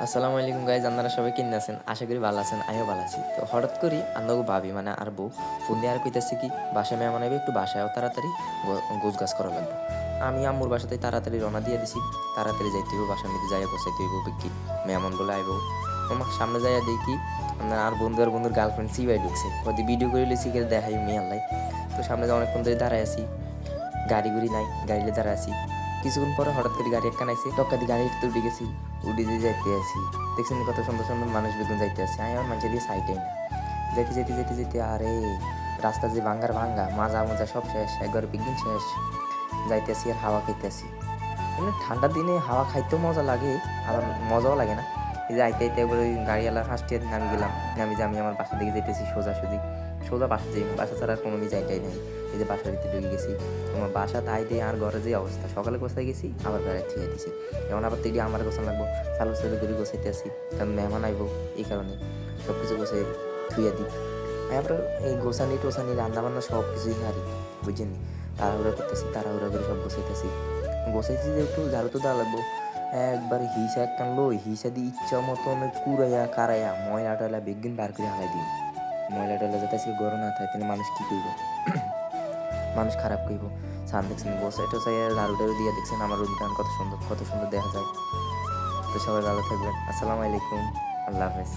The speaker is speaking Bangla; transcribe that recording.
আসসালামু আলাইকুম গাইজ, আপনারা সবাই কেমন আছেন? আশা করি ভালো আছেন, আমিও ভালো আছি। তো হঠাৎ করি আন্দাগো ভাবি মানে আর বউ ফোন দিয়ে আর কইতাছে কি বাসায় মেহমান আইবে, একটু বাসায়ও তাড়াতাড়ি গোছ গাছ করা লাগবে। আমি আম্মুর বাসাতে তাড়াতাড়ি রওনা দিয়ে দিছি। তাড়াতাড়ি যাইতে হইব, বাসার মধ্যে যাইয়া গোছাইতে হইব কি মেহমান বলে আইব। আমার সামনে যাইয়া দেখি আপনার আর বন্ধুর গার্লফ্রেন্ড সিবাই ঢুকছে, ওদের ভিডিও করে লিছি করে দেখাই মেয়ে আল্লাহ। তো সামনে যা অনেকক্ষণ ধরে দাঁড়ায় আছি, গাড়ি গুড়ি নাই, গাড়িতে দাঁড়ায় আছি। কিছুক্ষণ পরে হঠাৎ করে গাড়ি একটা নাইছে, টক্কা দিয়ে গাড়িতে উঠে গেছি, উঠে দিয়ে যাইতে আসি। দেখছেন কত সুন্দর সুন্দর মানুষ বেগুন যাইতে আসে, আমি আমার মানুষের দিয়ে সাইডেই না। যেতে যেতে যেতে যেতে আরে রাস্তা যে ভাঙ্গা মাজা মজা সব শেষ, একবার পিকনিক শেষ। যাইতে আসি আর হাওয়া খাইতে আসি। মানে ঠান্ডার দিনে হাওয়া খাইতেও মজা লাগে, আবার মজাও লাগে না। এই যে আইতে আইতে একবার ওই গাড়িওয়ালার হাসতে নামি গেলাম, নামি যে আমি আমার বাসা দিকে যেতেছি সোজা বাসা যাই, বাসা ছাড়া আর কোনো যাইটাই নাই। এই যে বাসার ভিতরে ঢুকে গেছি, আমার বাসা তাই দিয়ে আর ঘরে যে অবস্থা, সকালে গোছাই গেছি আবার বেড়াই থিয়ে দিছি। এখন আবার তৈরি আমার গোছান লাগবো, চালু করে গোছাইতে আসি, কারণ মেহমান আইব, এই কারণে সব কিছু গোছাই থুইয়া দিই। তারপর এই টোসানি রান্না বান্না সব কিছুই হারি, বুঝছেন। তাড়াহুড়া করতেছি, তাড়াহুড়া করে সব গোছাইতেছি যে একটু ঝাড়ু তো দেওয়া লাগবো। একবার হিসা টানলো, হিসা দিয়ে ইচ্ছা মতন কুড়াইয়া কারাইয়া ময়লা টয়লা বেগিন বার করে হালাই দিই। ময়লা টয়লা যাতে আজকে গরম না থাকে, তাহলে মানুষ কী করবো, মানুষ খারাপ করবো। সান দেখছেন গোসাই টোসাই ঝাড়ু টাড়ু দিয়ে দেখছেন আমার রুমটা কত সুন্দর দেখা যায়। তো সবাই ভালো থাকবেন, আসসালামু আলাইকুম, আল্লাহ হাফেজ।